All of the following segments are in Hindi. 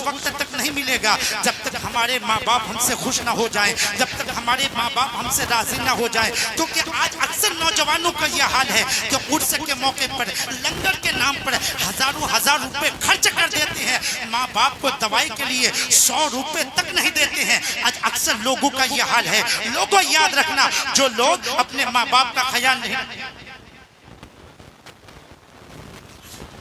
वक्त तक नहीं मिलेगा जब तक हमारे माँ बाप हमसे खुश ना हो जाएं, जब तक हमारे माँ बाप हमसे राजी ना हो जाएं। क्योंकि आज अक्सर नौजवानों का यह हाल है कि उर्स के मौके पर लंगर के नाम पर हजारों हजार रुपए खर्च कर देते हैं, माँ बाप को दवाई के लिए 100 रुपए तक नहीं देते हैं। आज अक्सर लोगों का यह हाल है। लोगों याद रखना, जो लोग अपने माँ बाप का ख्याल नहीं,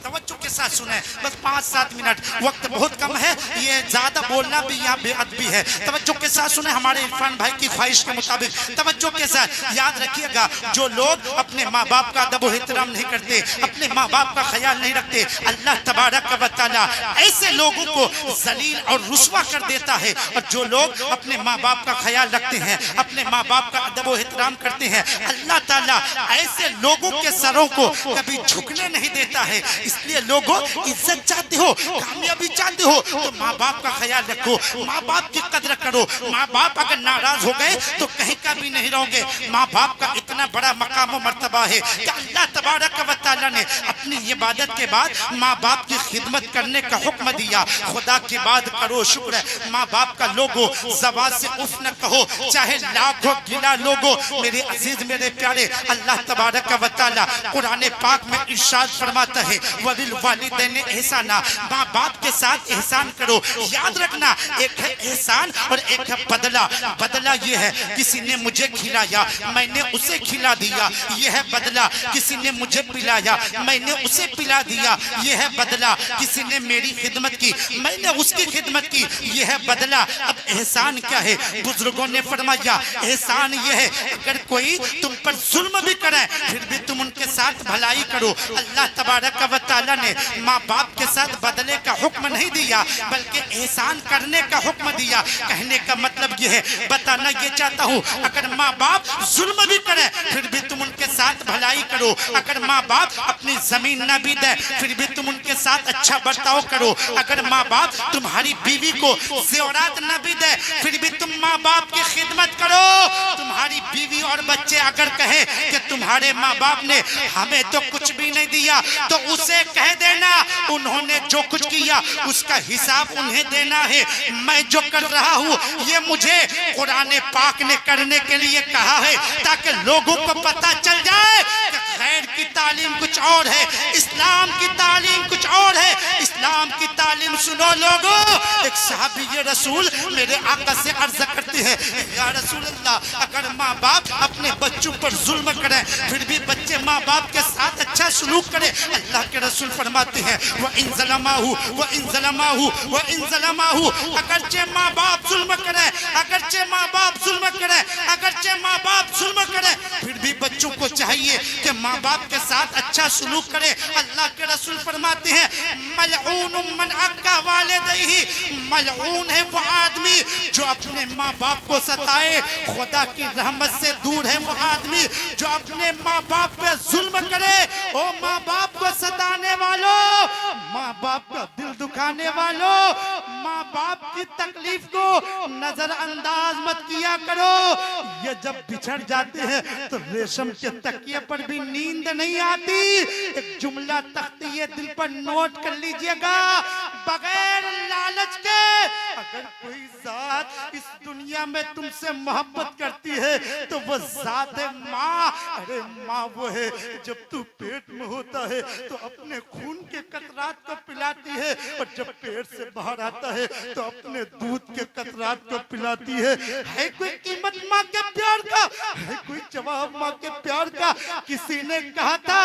तवज्जो के साथ सुने, बस 5-7 मिनट, वक्त बहुत कम है, ये ज्यादा बोलना भी यहाँ बेअदबी है। तवज्जो के साथ सुने, हमारे इरफान भाई की ख्वाहिश के मुताबिक तवज्जो के साथ याद रखिएगा, जो लोग अपने माँ बाप का अदब व एहतराम नहीं करते, अपने माँ बाप का ख्याल नहीं रखते, अल्लाह तबारक व तआला ऐसे लोगों को जलील और रुस्वा कर देता है। और जो लोग अपने माँ बाप का ख्याल रखते हैं, अपने माँ बाप का अदब व एहतराम करते हैं, अल्लाह ताला ऐसे लोगों के सरों को कभी झुकने नहीं देता है। इसलिए लोगों, इज्जत चाहते हो, कामयाबी चाहते हो, तो माँ बाप का ख्याल रखो, माँ बाप की कदर करो। माँ बाप अगर नाराज हो गए तो कहीं का भी नहीं रहोगे। माँ बाप का इतना बड़ा मकाम और मर्तबा है कि अल्लाह तबारक व तआला ने अपनी इबादत के बाद माँ बाप की खिदमत करने का हुक्म दिया। खुदा के बाद करो शुक्र, माँ बाप का लोगो ज़बान से उफ न कहो, चाहे लाखों गिला लोगो। मेरे अजीज मेरे प्यारे, अल्लाह तबारक व तआला कुरान पाक में इरशाद फरमाता है, वबिल वालिदैन एहसाना, माँ बाप के साथ एहसान करो। याद रखना, एक है एहसान और एक है बदला। बदला ये है किसी ने मुझे खिलाया, मैंने उसे खिला दिया, ये है बदला। किसी ने मुझे पिलाया, मैंने उसे पिला दिया, ये है बदला। किसी ने मेरी खिदमत की, मैंने उसकी खिदमत की, ये है बदला। अब एहसान क्या है? बुजुर्गों ने फरमाया, एहसान ये है अगर कोई तुम पर जुल्म भी करे फिर भी तुम उनके साथ भलाई करो। अल्लाह तबारक व तआला ने माँ बाप के साथ बदले का हुक्म नहीं दिया, बल्कि एहसान करने का हुक्म दिया। कहने का मतलब यह है, बताना ये चाहता हूँ, अगर माँ बाप जुल्म भी करे फिर भी तुम उनके साथ भलाई करो। अगर माँ बाप अपनी जमीन न भी दे फिर भी तुम उनके साथ अच्छा बर्ताव करो। अगर माँ बाप तुम्हारी बीवी को ज़ेवरात न भी दे फिर भी तुम माँ बाप की खिदमत करो। तुम्हारी बीवी और बच्चे अगर कहे कि तुम्हारे माँ बाप ने हमें तो कुछ भी नहीं दिया, तो उसे कह देना उन्होंने जो कुछ किया उसका हिसाब उन्हें देना है। मैं जो कर रहा हूँ ये मुझे कुरान पाक ने करने के लिए कहा है, ताकि लोगों को पता चल जाए कि खैर की तालीम कुछ और है, इस्लाम की तालीम कुछ और है। इस्लाम की तालीम सुनो लोगों। एक सहाबी ये रसूल मेरे आका से अर्ज करते हैं, या रसूल अल्लाह, अगर माँ बाप अपने बच्चों पर जुल्म करें फिर भी बच्चे माँ बाप के साथ अच्छा सलूक करें, अल्लाह के रसूल फरमाते हैं, वह इन ज़लमाहु वह इन ज़लमाहु वह इन ज़लमाहु, अगरचे माँ बाप जुल्म करें, अगरचे माँ बाप जुल्म करें, अगरचे माँ बाप जुल्म करें, फिर भी बच्चों को चाहिए कि माँ बाप के साथ अच्छा सलूक करें। अल्लाह के रसूल फरमाते हैं, मलऊन मन अक्का वालिदैहि, मलऊन है वो आदमी जो अपने माँ बाप को सताए, खुदा की रहमत से दूर है वो आदमी जो अपने माँ बाप पे जुल्म करे। ओ माँ बाप को सताने वालों, माँ बाप का दिल दुखाने वालों, माँ बाप की तकलीफ को नजरअंदाज मत किया करो। ये जब बिछड़ जाते हैं तो रेशम के तकिए पर भी नींद नहीं आती। एक जुमला तख्तिये दिल पर नोट कर लीजिएगा, बगैर लालच के अगर कोई जात इस दुनिया में तुमसे मोहब्बत करती है तो वो जात है माँ। अरे माँ वो है जब तू पेट में होता है तो अपने खून के कतरात को पिलाती है, और जब पेट से बाहर आता है तो अपने दूध के कतरात को पिलाती है। कोई कीमत माँ के प्यार का? है कोई जवाब माँ के प्यार का? किसी ने कहा था,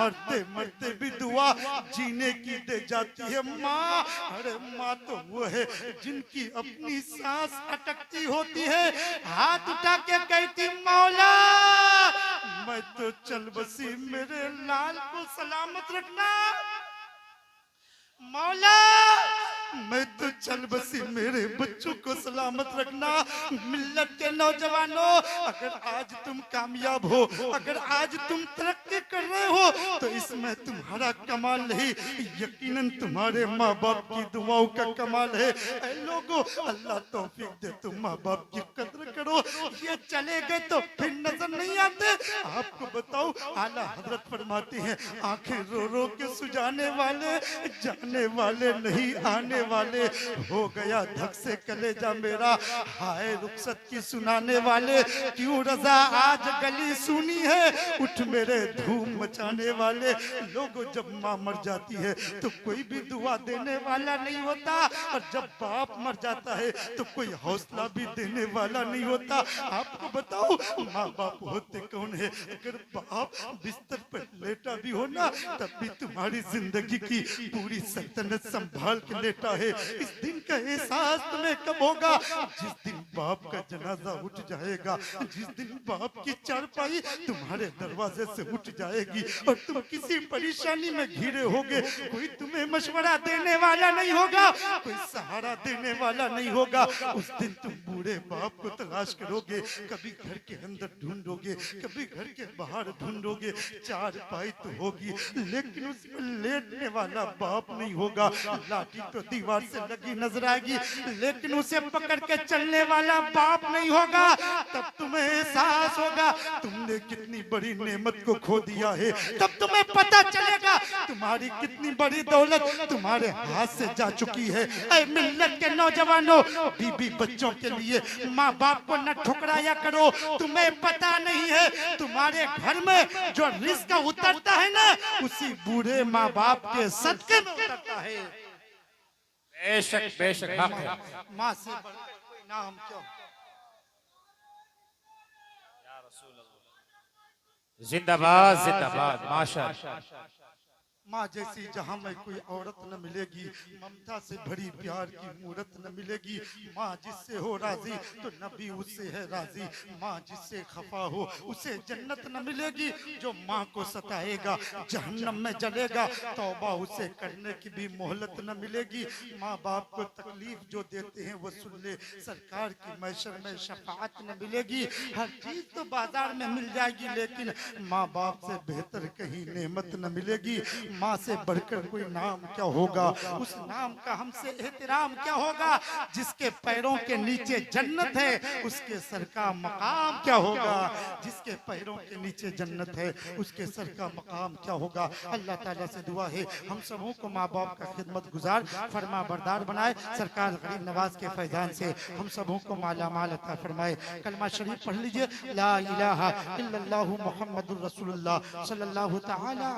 मरते मरते भी दुआ जीने की दे जाती है माँ। अरे माँ तो वो है जिनकी अपनी सांस अटकती होती है, हाथ उठा के कहती, मौला मैं तो चल बसी, मेरे लाल को सलामत रखना। मौला मैं तो चल बसी, मेरे बच्चों को सलामत रखना। मिल्लत के नौजवानों, अगर आज तुम कामयाब हो, अगर आज तुम तरक्की कर रहे हो तो इसमें तुम्हारा कमाल नहीं, यकीनन तुम्हारे माँ बाप की दुआओं का कमाल है। ऐ लोगों, अल्लाह तौफीक दे, तुम माँ बाप की कदर करो। ये चले गए तो फिर नजर नहीं आते। आपको बताओ, आला हजरत फरमाते हैं, आंखें रो रो के सुझाने वाले जाने वाले नहीं आने वाले। हो गया धक से कलेजा मेरा। हाय रुखसत की सुनाने वाले, क्यों रजा आज गली सुनी है। उठ मेरे धूम मचाने वाले, लोगों जब माँ मर जाती है तो कोई भी दुआ देने वाला नहीं होता, और जब बाप मर जाता है तो कोई हौसला भी देने वाला नहीं होता। आपको बताओ माँ बाप होते कौन है? अगर बाप बिस्तर पर लेटा भी हो ना, तब भी तुम्हारी जिंदगी की पूरी सल्तनत संभाल के लेटा है। इस दिन का एहसास तुम्हें कब होगा? जिस दिन बाप का जनाजा उठ जाएगा, जिस दिन बाप की चारपाई तुम्हारे दरवाजे से उठ जाएगी और तुम किसी परेशानी में घिरे होगे, कोई तुम्हें मशवरा देने वाला नहीं होगा, कोई सहारा देने वाला नहीं होगा। उस दिन तुम बूढ़े बाप को तलाश करोगे, कभी घर के अंदर ढूंढोगे, कभी घर के बाहर ढूंढोगे। चारपाई तो होगी लेकिन उसमें लेटने वाला बाप नहीं होगा। लाठी तो दीवार से लगी नजर आएगी लेकिन उसे पकड़ के चलने वाला बाप नहीं होगा। तब तुम्हें एहसास होगा तुमने कितनी बड़ी नेमत को खो दिया है। तब तुम्हें पता चलेगा तुम्हारी कितनी बड़ी दौलत तुम्हारे हाथ से जा चुकी है। ऐ मिल्लत के नौजवानों, बीबी बच्चों के लिए माँ बाप को न ठुकराया करो। तुम्हें पता नहीं है तुम्हारे घर में जो रिस्क उतरता है ना, उसी बूढ़े माँ बाप के सदके में उतरता है। बेशक बेशक हक है। माँ से बढ़कर कोई नाम क्यों? जिंदाबाद जिंदाबाद माशाअल्लाह। माँ जैसी जहाँ में कोई औरत न मिलेगी, ममता से भरी प्यार की मूरत न मिलेगी। माँ जिससे हो राजी तो नबी उससे है राजी। माँ जिससे खफा हो उसे जन्नत न मिलेगी। जो माँ को सताएगा जहन्नम में जलेगा, तौबा उसे करने की भी मोहलत न मिलेगी। माँ बाप को तकलीफ जो देते हैं वो सुन ले, सरकार की महशर में शफाअत न मिलेगी। हर चीज तो बाजार में मिल जाएगी लेकिन माँ बाप से बेहतर कहीं नेमत न मिलेगी। माँ से बढ़कर कोई नाम क्या होगा? उस नाम का हमसे एहतराम क्या होगा? जिसके पैरों के नीचे जन्नत है उसके सर का मकाम क्या होगा? जिसके पैरों के नीचे जन्नत है उसके सर का मकाम क्या होगा? अल्लाह ताला से दुआ है हम सबों को माँ बाप का खिदमत गुजार फरमा बरदार बनाए। सरकार गरीब नवाज के फैजान से हम सबों को माला माल अता फरमाए। कलमा शरीफ पढ़ लीजिए, ला इलाहा इल्लल्लाहु मुहम्मदुर रसूलुल्लाह सल्लल्लाहु तआला